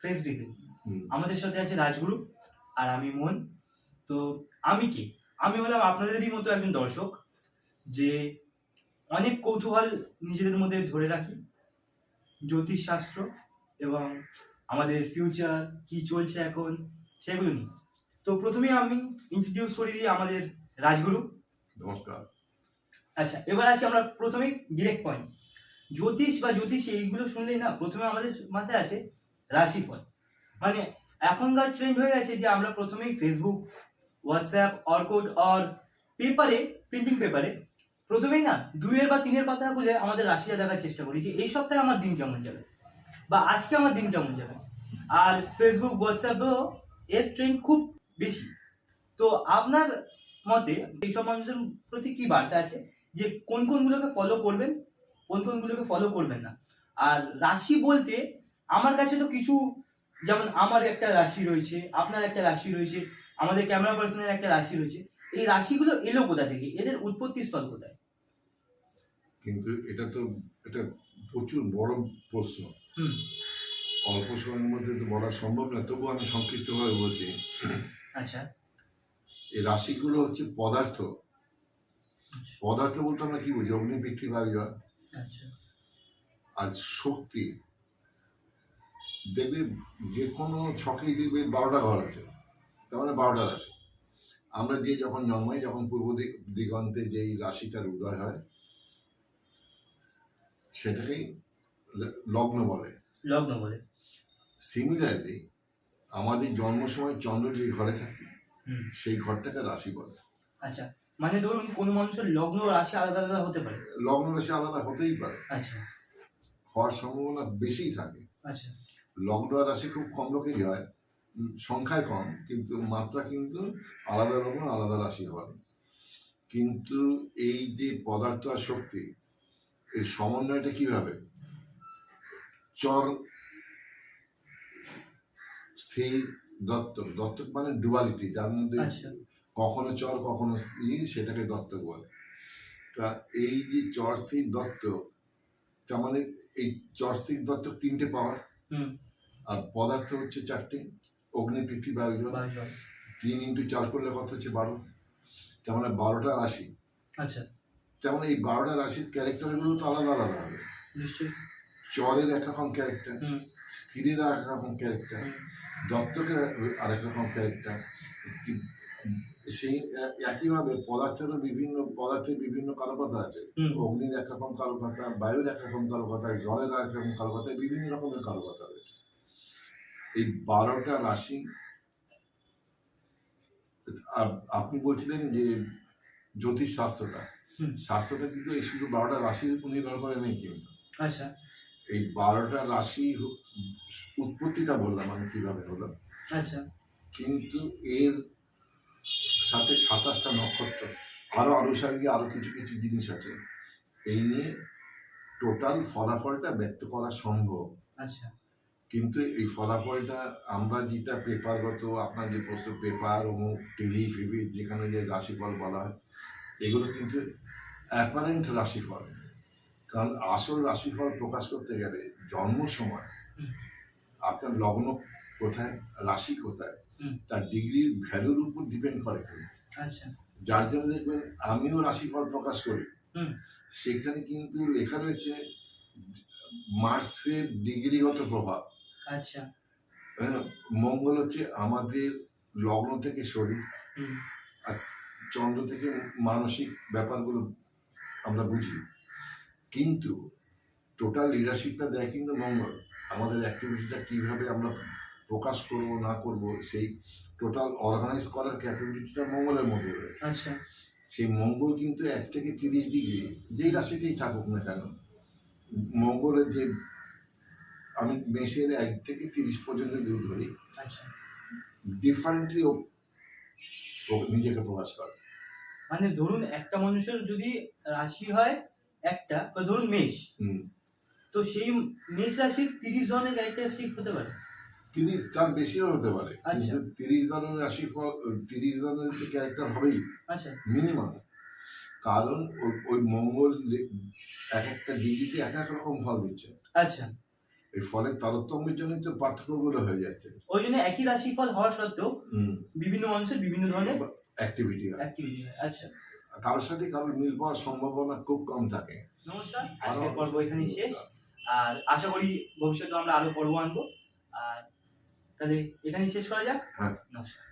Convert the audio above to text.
Face reveal. আমাদের সাথে আছে রাজগুরু আর আমি মন। তো আমি কি, আমি হলাম আপনাদেরই মতো একজন দর্শক যে অনেক কৌতূহল নিজেদের মধ্যে ধরে রাখি জ্যোতিষশাস্ত্র এবং আমাদের ফিউচার কি চলছে এখন সেগুলো নিয়ে। তো প্রথমেই আমি ইন্ট্রোডিউস করে দিই আমাদের রাজগুরু। নমস্কার। আচ্ছা, এবার আসি আমরা প্রথমেই ডিরেক্ট পয়েন্ট। জ্যোতিষ বা জ্যোতিষী এইগুলো শুনলেই না প্রথমে আমাদের মাথায় আসে রাশিফল। মানে এখনকার ট্রেন্ড হয়ে গেছে যে আমরা প্রথমেই ফেসবুক, হোয়াটসঅ্যাপ, অর্কুট আর পেপারে, প্রিন্টিং পেপারে প্রথমেই না 2 বা 3 পাতা খুলে আমাদের রাশিটা দেখার চেষ্টা করি যে এই সপ্তাহে আমার দিন কেমন যাবে বা আজকে আমার দিন কেমন যাবে। আর ফেসবুক, হোয়াটসঅ্যাপেও এর ট্রেন্ড খুব বেশি। তো আপনার মতে এইসব মানুষদের প্রতি কি বার্তা আছে যে কোন কোনগুলোকে ফলো করবেন, কোন কোনগুলোকে ফলো করবেন না? আর রাশি বলতে আমার কাছে তো কিছু, যেমন আমার একটা রাশি রয়েছে, আপনার একটা রাশি রয়েছে, আমাদের ক্যামেরা পার্সনের একটা রাশি রয়েছে। এই রাশিগুলো এলো কোথা থেকে, এদের উৎপত্তি স্থল কোথায়? কিন্তু এটা প্রচুর বড় প্রশ্ন। অল্প সময়ের মধ্যে তো বলা সম্ভব না, তবু আমি সংক্ষিপ্তভাবে বলছি। আচ্ছা, এই রাশিগুলো হচ্ছে পদার্থ। পদার্থ বলতে আমরা কি বুঝি? অগ্নি, পৃথিবী, বায়ু, জল। আচ্ছা, আর শক্তি দেখবে যে কোনো ছকেই দেখবে 12টা ঘর আছে, তার মানে 12টা রাশি। আমরা যে যখন জন্মাই, যখন পূর্ব দিগন্তে যেই রাশিটার উদয় হয় সেটাকেই লগ্ন বলে। লগ্ন বলে। সিমিলারলি আমাদের জন্ম সময় চন্দ্র যে ঘরে থাকে সেই ঘরটাকে রাশি বলে। আচ্ছা, মানে ধরুন কোনো মানুষের লগ্ন রাশি আলাদা আলাদা হতে পারে। লগ্ন রাশি আলাদা হতেই পারে, আচ্ছা, হওয়ার সম্ভাবনা বেশি থাকে। আচ্ছা, লগ্ন আর রাশি খুব কম লোকেরই হয়, সংখ্যায় কম, কিন্তু মাত্রা কিন্তু আলাদা লগ্ন আলাদা রাশি হয়। কিন্তু এই যে পদার্থ আর শক্তি, এই সমন্বয়টা কিভাবে? চর, স্থির, দত্তক। দত্তক মানে ডুয়ালিটি, যার মধ্যে কখনো চর কখনো স্থির, সেটাকে দত্তক বলে। তা এই যে চর, স্থির, দত্তক, তার মানে এই চর, স্থির, দত্তক 3টে পাওয়ার, আর পদার্থ হচ্ছে 4টে, অগ্নি, পৃথিবী, বায়ু, জল। 3 × 4 করলে কত হচ্ছে? 12। তার মানে 12টা রাশি। আচ্ছা, তেমন এই 12টা রাশির ক্যারেক্টারগুলো তো আলাদা আলাদা হবে। নিশ্চয়ই। চরের একরকম ক্যারেক্টার, স্থিরের একরকম ক্যারেক্টার, দত্তকের আরেক রকম ক্যারেক্টার। সেই একইভাবে পদার্থের বিভিন্ন কারকতা আছে। অগ্নির একরকম কারকতা, বায়ুর একরকম কারকতা, জলের একরকম কারকতা, বিভিন্ন রকমের কারকতা রয়েছে। এই 12টা রাশি, আপনি বলছিলেন যে জ্যোতিষ শাস্ত্রটা কিন্তু এই শুধু 12টা রাশির উপর নির্ভর করে নেই কিন্তু। আচ্ছা, এই 12টা রাশি উৎপত্তিটা বললাম আমি কিভাবে হলো। আচ্ছা, কিন্তু এর সাথে 27টা নক্ষত্র, আরো আনুষঙ্গিক আরো কিছু কিছু জিনিস আছে। এই নিয়ে টোটাল ফলাফলটা ব্যক্ত করা সম্ভব। আচ্ছা, কিন্তু এই ফলাফলটা আমরা যেটা পেপারগত, আপনার যে প্রশ্ন পেপার, অমুক, টিভি ফিভি, যেখানে যে রাশিফল বলা হয়, এগুলো কিন্তু অ্যাপারেন্ট রাশিফল। কারণ আসল রাশিফল প্রকাশ করতে গেলে জন্ম সময় আপনার লগ্ন কোথায়, রাশি কোথায়, তার ডিগ্রি ভ্যালুর উপর ডিপেন্ড করে। আচ্ছা, যার জন্য দেখবেন আমিও রাশিফল প্রকাশ করি, সেখানে কিন্তু লেখা রয়েছে মার্সের ডিগ্রিগত প্রভাব। আচ্ছা, মঙ্গল হচ্ছে আমাদের লগ্ন থেকে শরীর, আর চন্দ্র থেকে মানসিক ব্যাপারগুলো আমরা বুঝি। কিন্তু টোটাল লিডারশিপটা দেয় কিন্তু মঙ্গল। আমাদের অ্যাক্টিভিটিটা কিভাবে আমরা প্রকাশ করব না করব, সেই টোটাল অর্গানাইজ করার ক্যাপাবিলিটিটা মঙ্গলের মধ্যে রয়েছে। আচ্ছা, সেই মঙ্গল কিন্তু 1 থেকে 30 ডিগ্রি যেই রাশিতেই থাকুক না কেন, মঙ্গলের যে, আমি মেষের 1 থেকে 30 পর্যন্ত দূর ধরি, ডিফারেন্টলি নিজেকে প্রকাশ করে। মানে ধরুন একটা মানুষের যদি রাশি হয় একটা, বা ধরুন মেষ, তো সেই মেষ রাশির 30 ধরনের ক্যারেক্টারিস্টিক হতে পারে। তার বেশিও হতে পারে, কিন্তু 30 ধরনের রাশিফল, 30 ধরনের যে ক্যারেক্টার হবেই মিনিমাম। কারণ ওই মঙ্গল এক একটা ডিগ্রিতে এক এক রকম ফল দিচ্ছে। আচ্ছা, এই ফলের তারতম্যের জন্যই তো পার্থক্যগুলো হয়ে যাচ্ছে। ওই জন্য একই রাশিফল হওয়া সত্ত্বেও বিভিন্ন মানুষের বিভিন্ন ধরনের অ্যাক্টিভিটি হয়। অ্যাক্টিভিটি হয়। আচ্ছা, কারোর সাথে কারোর মিল পাওয়ার সম্ভাবনা খুব কম থাকে। নমস্কার, আজকের পর্ব এখানেই শেষ। আর আশা করি ভবিষ্যতে আমরা আরো পর্ব আনবো। আর তাহলে এখানেই শেষ করা যাক। হ্যাঁ। নমস্কার।